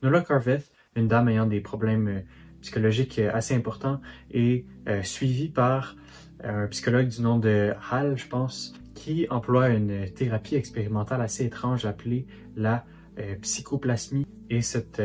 Nola Carveth, une dame ayant des problèmes psychologiques assez importants, est suivie par un psychologue du nom de Hal, je pense, qui emploie une thérapie expérimentale assez étrange appelée la psychoplasmie. Et cette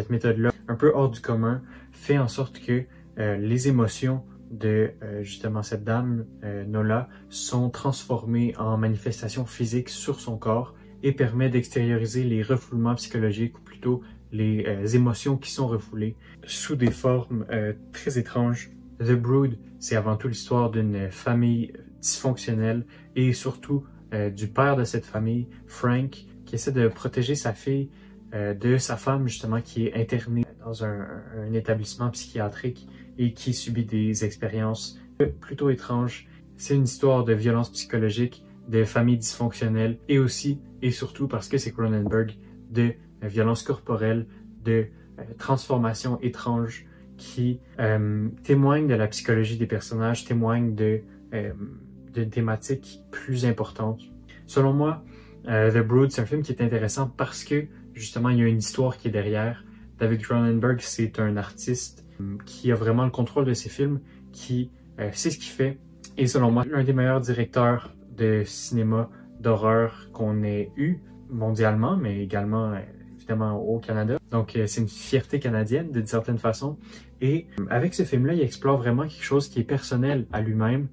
méthode-là, un peu hors du commun, fait en sorte que les émotions de justement cette dame, Nola, sont transformées en manifestations physiques sur son corps et permet d'extérioriser les refoulements psychologiques, ou plutôt les émotions qui sont refoulées sous des formes très étranges. The Brood, c'est avant tout l'histoire d'une famille dysfonctionnelle et surtout du père de cette famille, Frank, qui essaie de protéger sa fille de sa femme, justement, qui est internée dans un établissement psychiatrique et qui subit des expériences plutôt étranges. C'est une histoire de violence psychologique, de famille dysfonctionnelle et aussi, et surtout parce que c'est Cronenberg, de violence corporelle, de transformation étrange qui témoigne de la psychologie des personnages, témoigne de thématiques plus importantes. Selon moi, The Brood, c'est un film qui est intéressant parce que, justement, il y a une histoire qui est derrière. David Cronenberg, c'est un artiste qui a vraiment le contrôle de ses films, qui sait ce qu'il fait. Et selon moi, l'un des meilleurs directeurs de cinéma d'horreur qu'on ait eu mondialement, mais également évidemment au Canada. Donc c'est une fierté canadienne d'une certaine façon. Et avec ce film-là, il explore vraiment quelque chose qui est personnel à lui-même.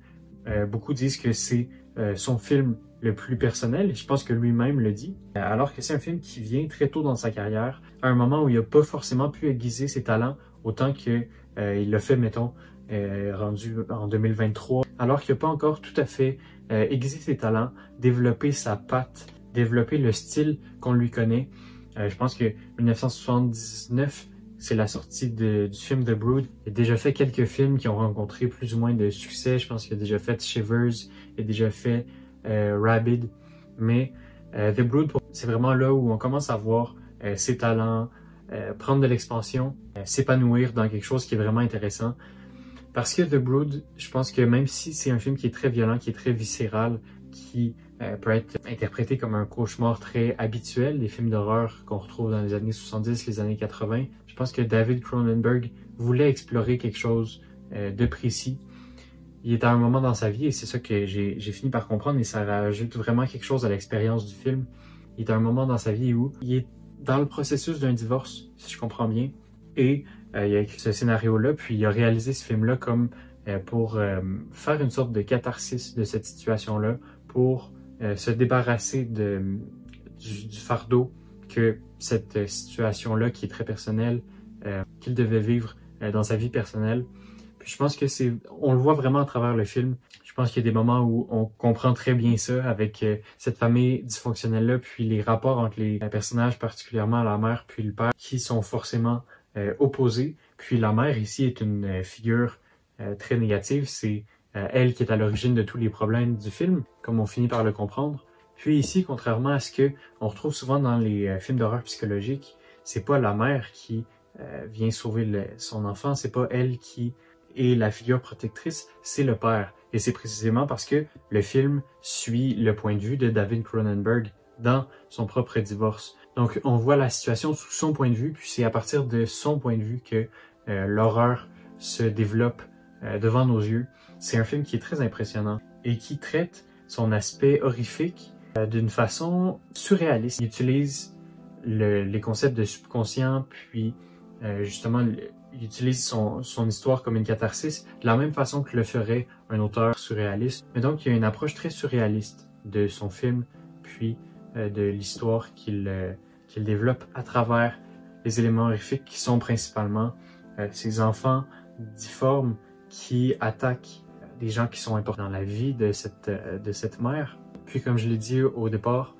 Beaucoup disent que c'est son film le plus personnel, et je pense que lui-même le dit, alors que c'est un film qui vient très tôt dans sa carrière, à un moment où il n'a pas forcément pu aiguiser ses talents autant qu'il l'a fait, mettons, rendu en 2023, alors qu'il n'a pas encore tout à fait aiguisé ses talents, développé sa patte, développé le style qu'on lui connaît. Je pense que 1979, c'est la sortie du film The Brood. Il a déjà fait quelques films qui ont rencontré plus ou moins de succès. Je pense qu'il a déjà fait Shivers, il a déjà fait Rabid. Mais The Brood, c'est vraiment là où on commence à voir ses talents, prendre de l'expansion, s'épanouir dans quelque chose qui est vraiment intéressant. Parce que The Brood, je pense que même si c'est un film qui est très violent, qui est très viscéral, qui peut être interprété comme un cauchemar très habituel des films d'horreur qu'on retrouve dans les années 70, les années 80, je pense que David Cronenberg voulait explorer quelque chose de précis. Il est à un moment dans sa vie, et c'est ça que j'ai fini par comprendre, et ça rajoute vraiment quelque chose à l'expérience du film. Il est à un moment dans sa vie où il est dans le processus d'un divorce, si je comprends bien, et il a écrit ce scénario-là, puis il a réalisé ce film-là comme pour faire une sorte de catharsis de cette situation-là, pour se débarrasser du fardeau que cette situation-là, qui est très personnelle, qu'il devait vivre dans sa vie personnelle. Puis je pense que on le voit vraiment à travers le film. Je pense qu'il y a des moments où on comprend très bien ça avec cette famille dysfonctionnelle-là, puis les rapports entre les personnages, particulièrement la mère puis le père, qui sont forcément opposés. Puis la mère ici est une figure très négative. C'est elle qui est à l'origine de tous les problèmes du film, comme on finit par le comprendre. Puis ici, contrairement à ce que on retrouve souvent dans les films d'horreur psychologique, c'est pas la mère qui vient sauver son enfant, c'est pas elle qui est la figure protectrice, c'est le père. Et c'est précisément parce que le film suit le point de vue de David Cronenberg dans son propre divorce. Donc on voit la situation sous son point de vue, puis c'est à partir de son point de vue que l'horreur se développe devant nos yeux. C'est un film qui est très impressionnant et qui traite son aspect horrifique d'une façon surréaliste. Il utilise les concepts de subconscient, puis justement, il utilise son histoire comme une catharsis de la même façon que le ferait un auteur surréaliste. Mais donc, il y a une approche très surréaliste de son film, puis de l'histoire qu'il développe à travers les éléments horrifiques qui sont principalement ces enfants difformes qui attaquent des gens qui sont importants dans la vie de cette mère. Puis, comme je l'ai dit au départ,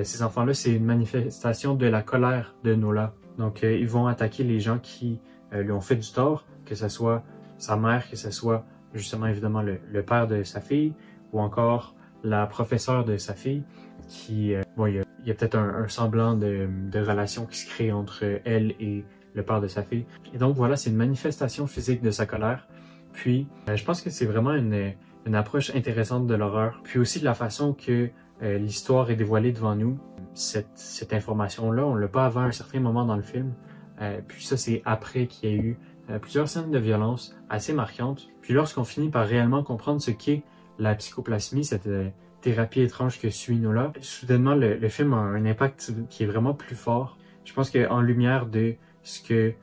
ces enfants-là, c'est une manifestation de la colère de Nola. Donc, ils vont attaquer les gens qui lui ont fait du tort, que ce soit sa mère, que ce soit justement évidemment le père de sa fille, ou encore la professeure de sa fille, qui, bon, il y a peut-être un semblant de relation qui se crée entre elle et le père de sa fille. Et donc voilà, c'est une manifestation physique de sa colère. Puis, je pense que c'est vraiment une approche intéressante de l'horreur, puis aussi de la façon que l'histoire est dévoilée devant nous. cette information-là. On l'a pas avant un certain moment dans le film. Puis ça, c'est après qu'il y a eu plusieurs scènes de violence assez marquantes. Puis lorsqu'on finit par réellement comprendre ce qu'est la psychoplasmie, cette thérapie étrange que suit Nola, soudainement, le film a un impact qui est vraiment plus fort. Je pense qu'en lumière de ce que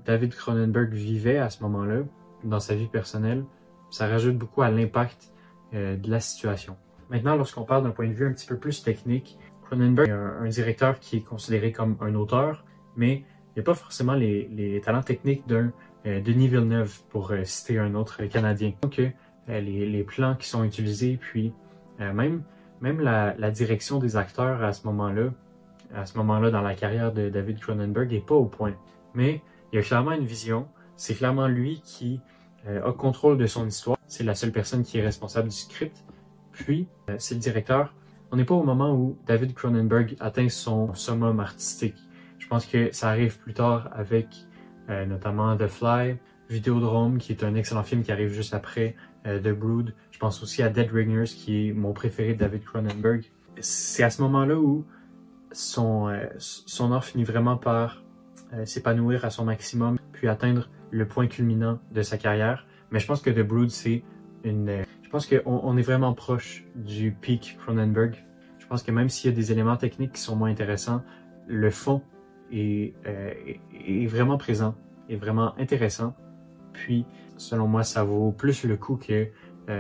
David Cronenberg vivait à ce moment-là, dans sa vie personnelle, ça rajoute beaucoup à l'impact de la situation. Maintenant, lorsqu'on parle d'un point de vue un petit peu plus technique, Cronenberg est un directeur qui est considéré comme un auteur, mais il n'y a pas forcément les talents techniques d'un Denis Villeneuve, pour citer un autre Canadien. Donc, les plans qui sont utilisés, puis même la direction des acteurs à ce moment-là dans la carrière de David Cronenberg n'est pas au point. Mais il y a clairement une vision, c'est clairement lui qui a contrôle de son histoire, c'est la seule personne qui est responsable du script, puis c'est le directeur. On n'est pas au moment où David Cronenberg atteint son summum artistique. Je pense que ça arrive plus tard avec notamment The Fly, Vidéodrome, qui est un excellent film qui arrive juste après The Brood. Je pense aussi à Dead Ringers, qui est mon préféré de David Cronenberg. C'est à ce moment-là où son art finit vraiment par s'épanouir à son maximum, puis atteindre le point culminant de sa carrière. Mais je pense que The Brood, c'est je pense qu'on est vraiment proche du peak Cronenberg. Je pense que même s'il y a des éléments techniques qui sont moins intéressants, le fond est vraiment présent, est vraiment intéressant. Puis, selon moi, ça vaut plus le coup que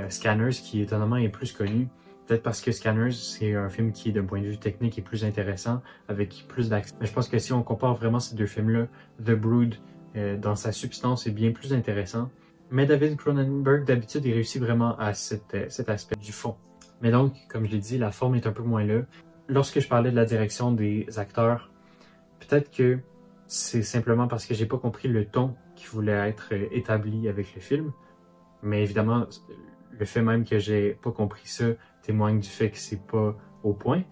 Scanners, qui étonnamment est plus connu. Peut-être parce que Scanners, c'est un film qui, d'un point de vue technique, est plus intéressant, avec plus d'action. Mais je pense que si on compare vraiment ces deux films-là, The Brood, dans sa substance, est bien plus intéressant. Mais David Cronenberg, d'habitude, il réussit vraiment à cet aspect du fond. Mais donc, comme je l'ai dit, la forme est un peu moins là. Lorsque je parlais de la direction des acteurs, peut-être que c'est simplement parce que j'ai pas compris le ton qui voulait être établi avec le film. Mais évidemment, le fait même que j'ai pas compris ça témoigne du fait que c'est pas au point.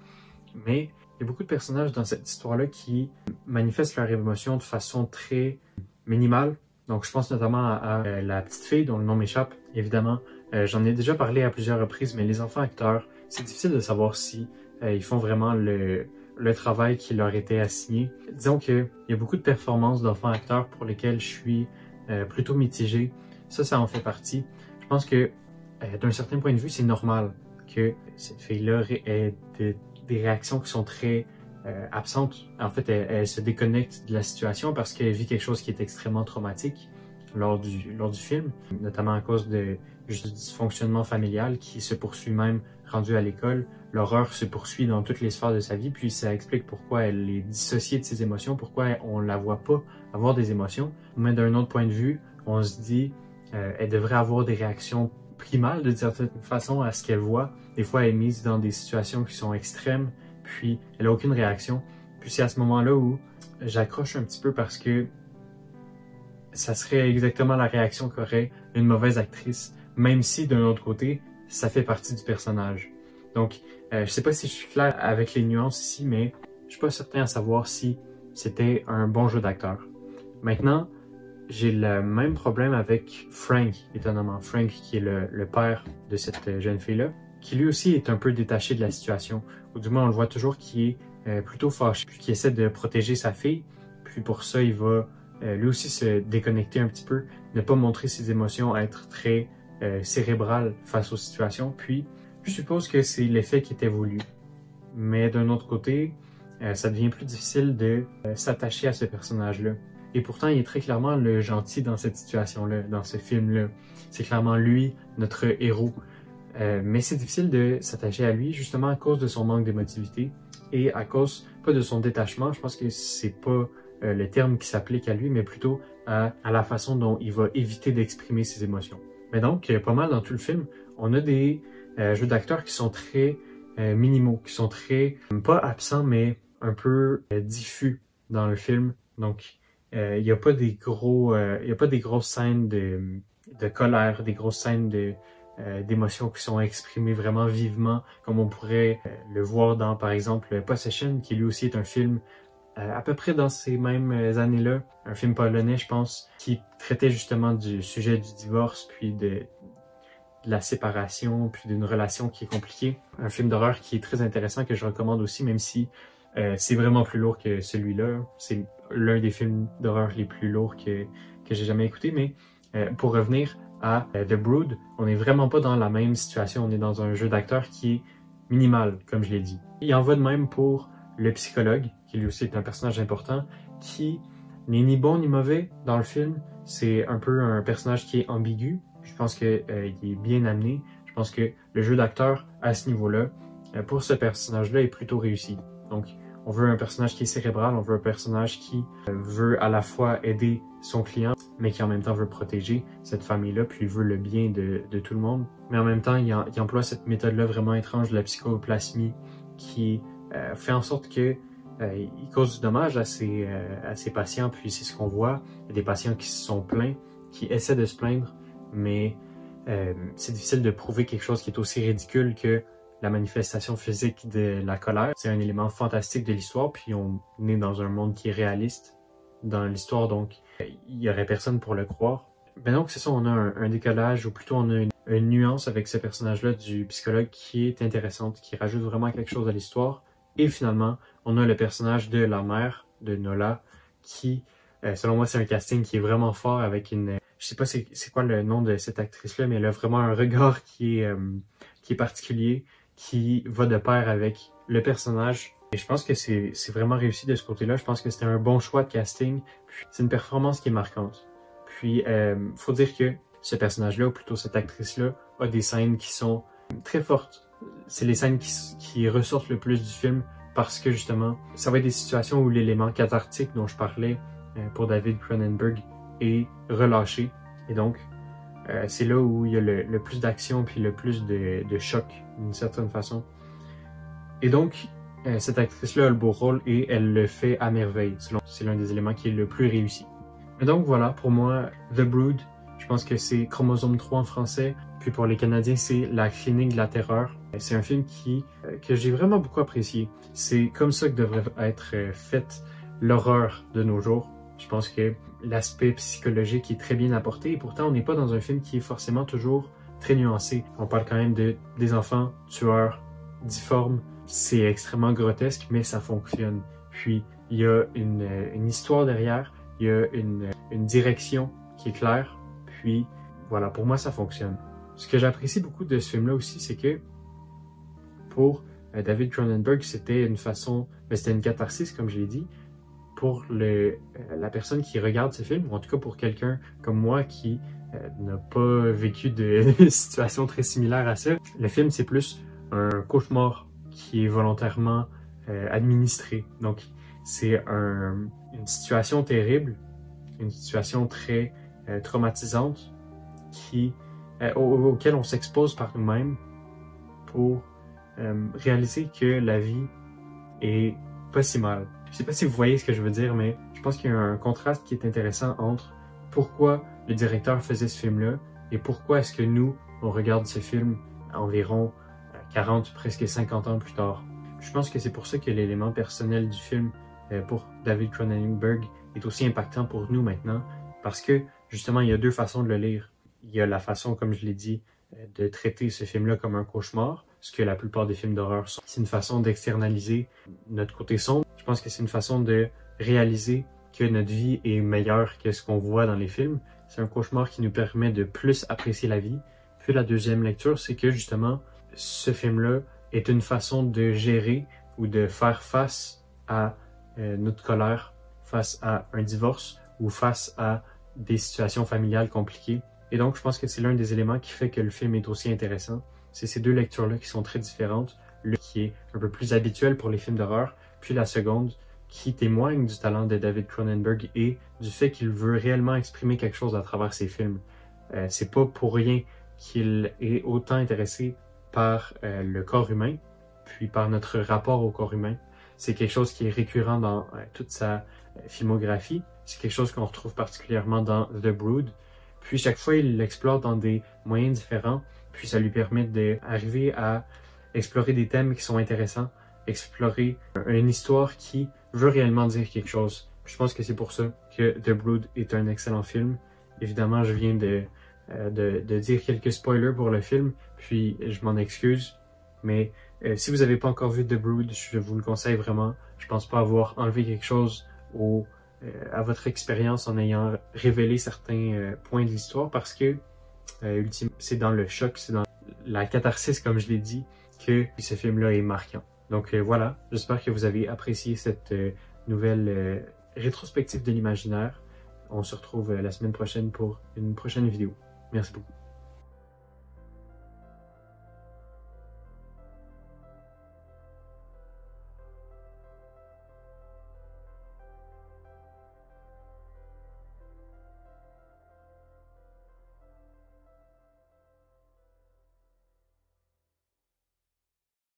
Mais il y a beaucoup de personnages dans cette histoire-là qui manifestent leurs émotions de façon très minimale. Donc, je pense notamment à la petite fille dont le nom m'échappe. Évidemment, j'en ai déjà parlé à plusieurs reprises, mais les enfants acteurs, c'est difficile de savoir si ils font vraiment le travail qui leur était assigné. Disons qu'il y a beaucoup de performances d'enfants acteurs pour lesquelles je suis plutôt mitigé. Ça en fait partie. Je pense que d'un certain point de vue, c'est normal que cette fille-là ait des réactions qui sont très absente. En fait, elle se déconnecte de la situation parce qu'elle vit quelque chose qui est extrêmement traumatique lors du film, notamment à cause du dysfonctionnement familial qui se poursuit même rendu à l'école. L'horreur se poursuit dans toutes les sphères de sa vie, puis ça explique pourquoi elle est dissociée de ses émotions, pourquoi on la voit pas avoir des émotions. Mais d'un autre point de vue, on se dit elle devrait avoir des réactions primales de certaine façon à ce qu'elle voit. Des fois, elle est mise dans des situations qui sont extrêmes, puis elle n'a aucune réaction. Puis c'est à ce moment-là où j'accroche un petit peu parce que ça serait exactement la réaction qu'aurait une mauvaise actrice, même si d'un autre côté, ça fait partie du personnage. Donc, je sais pas si je suis clair avec les nuances ici, mais je suis pas certain à savoir si c'était un bon jeu d'acteur. Maintenant, j'ai le même problème avec Frank, étonnamment. Frank, qui est le père de cette jeune fille-là, qui lui aussi est un peu détaché de la situation. Ou du moins, on le voit toujours qui est plutôt fâché, puis qui essaie de protéger sa fille. Puis pour ça, il va lui aussi se déconnecter un petit peu, ne pas montrer ses émotions, être très cérébral face aux situations. Puis, je suppose que c'est l'effet qui était voulu. Mais d'un autre côté, ça devient plus difficile de s'attacher à ce personnage-là. Et pourtant, il est très clairement le gentil dans cette situation-là, dans ce film-là. C'est clairement lui, notre héros. Mais c'est difficile de s'attacher à lui, justement à cause de son manque d'émotivité et à cause, pas de son détachement, je pense que c'est pas le terme qui s'applique à lui, mais plutôt à la façon dont il va éviter d'exprimer ses émotions. Mais donc, pas mal dans tout le film, on a des jeux d'acteurs qui sont très minimaux, qui sont très, pas absents, mais un peu diffus dans le film. Donc, il n'y a pas des grosses scènes de colère, des grosses scènes d'émotions qui sont exprimées vraiment vivement, comme on pourrait le voir dans, par exemple, Possession, qui lui aussi est un film à peu près dans ces mêmes années-là, un film polonais, je pense, qui traitait justement du sujet du divorce, puis de de la séparation, puis d'une relation qui est compliquée. Un film d'horreur qui est très intéressant, que je recommande aussi, même si c'est vraiment plus lourd que celui-là. C'est l'un des films d'horreur les plus lourds que j'ai jamais écouté. Mais pour revenir à The Brood, on n'est vraiment pas dans la même situation. On est dans un jeu d'acteur qui est minimal, comme je l'ai dit. Il en va de même pour le psychologue, qui lui aussi est un personnage important, qui n'est ni bon ni mauvais dans le film. C'est un peu un personnage qui est ambigu. Je pense qu'il est bien amené. Je pense que le jeu d'acteur à ce niveau-là, pour ce personnage-là, est plutôt réussi. Donc, on veut un personnage qui est cérébral, on veut un personnage qui veut à la fois aider son client, mais qui en même temps veut protéger cette famille-là, puis veut le bien de tout le monde. Mais en même temps, il emploie cette méthode-là vraiment étrange de la psychoplasmie qui fait en sorte que il cause du dommage à ses patients, puis c'est ce qu'on voit. Il y a des patients qui se sont plaints, qui essaient de se plaindre, mais c'est difficile de prouver quelque chose qui est aussi ridicule que la manifestation physique de la colère. C'est un élément fantastique de l'histoire, puis on est dans un monde qui est réaliste dans l'histoire, donc il y aurait personne pour le croire. Ben donc c'est ça, on a un décollage, ou plutôt on a une nuance avec ce personnage-là du psychologue qui est intéressante, qui rajoute vraiment quelque chose à l'histoire. Et finalement, on a le personnage de la mère de Nola, qui, selon moi, c'est un casting qui est vraiment fort avec une... Je sais pas c'est quoi le nom de cette actrice-là, mais elle a vraiment un regard qui est particulier, qui va de pair avec le personnage. Et je pense que c'est vraiment réussi de ce côté-là. Je pense que c'était un bon choix de casting. C'est une performance qui est marquante. Puis, faut dire que ce personnage-là, ou plutôt cette actrice-là, a des scènes qui sont très fortes. C'est les scènes qui ressortent le plus du film parce que, justement, ça va être des situations où l'élément cathartique dont je parlais pour David Cronenberg est relâché. Et donc, c'est là où il y a le plus d'action puis le plus de choc, d'une certaine façon. Et donc, cette actrice-là a le beau rôle et elle le fait à merveille. C'est l'un des éléments qui est le plus réussi. Et donc voilà, pour moi, The Brood, je pense que c'est Chromosome 3 en français. Puis pour les Canadiens, c'est La Clinique de la Terreur. C'est un film que j'ai vraiment beaucoup apprécié. C'est comme ça que devrait être faite l'horreur de nos jours. Je pense que l'aspect psychologique est très bien apporté et pourtant on n'est pas dans un film qui est forcément toujours très nuancé. On parle quand même des enfants tueurs, difformes. C'est extrêmement grotesque, mais ça fonctionne. Puis il y a une histoire derrière, il y a une direction qui est claire. Puis voilà, pour moi ça fonctionne. Ce que j'apprécie beaucoup de ce film-là aussi, c'est que pour David Cronenberg, c'était une façon, c'était une catharsis comme je l'ai dit, pour la personne qui regarde ce film, ou en tout cas pour quelqu'un comme moi qui n'a pas vécu de situation très similaire à ça. Le film, c'est plus un cauchemar qui est volontairement administré. Donc, c'est une situation terrible, une situation très traumatisante auquel on s'expose par nous-mêmes pour réaliser que la vie est pas si mal. Je sais pas si vous voyez ce que je veux dire, mais je pense qu'il y a un contraste qui est intéressant entre pourquoi le directeur faisait ce film-là et pourquoi est-ce que nous, on regarde ce film environ 40, presque 50 ans plus tard. Je pense que c'est pour ça que l'élément personnel du film pour David Cronenberg est aussi impactant pour nous maintenant, parce que justement, il y a deux façons de le lire. Il y a la façon, comme je l'ai dit, de traiter ce film-là comme un cauchemar, ce que la plupart des films d'horreur sont. C'est une façon d'externaliser notre côté sombre. Je pense que c'est une façon de réaliser que notre vie est meilleure que ce qu'on voit dans les films. C'est un cauchemar qui nous permet de plus apprécier la vie. Puis la deuxième lecture, c'est que justement, ce film-là est une façon de gérer ou de faire face à notre colère, face à un divorce ou face à des situations familiales compliquées. Et donc, je pense que c'est l'un des éléments qui fait que le film est aussi intéressant. C'est ces deux lectures-là qui sont très différentes. Le qui est un peu plus habituel pour les films d'horreur, puis la seconde qui témoigne du talent de David Cronenberg et du fait qu'il veut réellement exprimer quelque chose à travers ses films. C'est pas pour rien qu'il est autant intéressé par le corps humain, puis par notre rapport au corps humain. C'est quelque chose qui est récurrent dans toute sa filmographie. C'est quelque chose qu'on retrouve particulièrement dans The Brood. Puis chaque fois, il l'explore dans des moyens différents, puis ça lui permet d'arriver à explorer des thèmes qui sont intéressants, explorer une histoire qui veut réellement dire quelque chose. Je pense que c'est pour ça que The Brood est un excellent film. Évidemment, je viens de de dire quelques spoilers pour le film, puis je m'en excuse, mais si vous n'avez pas encore vu The Brood, je vous le conseille vraiment. Je pense pas avoir enlevé quelque chose à votre expérience en ayant révélé certains points de l'histoire, parce que c'est dans le choc, c'est dans la catharsis, comme je l'ai dit, que ce film-là est marquant. Donc voilà, j'espère que vous avez apprécié cette nouvelle rétrospective de l'imaginaire. On se retrouve la semaine prochaine pour une prochaine vidéo. Merci beaucoup.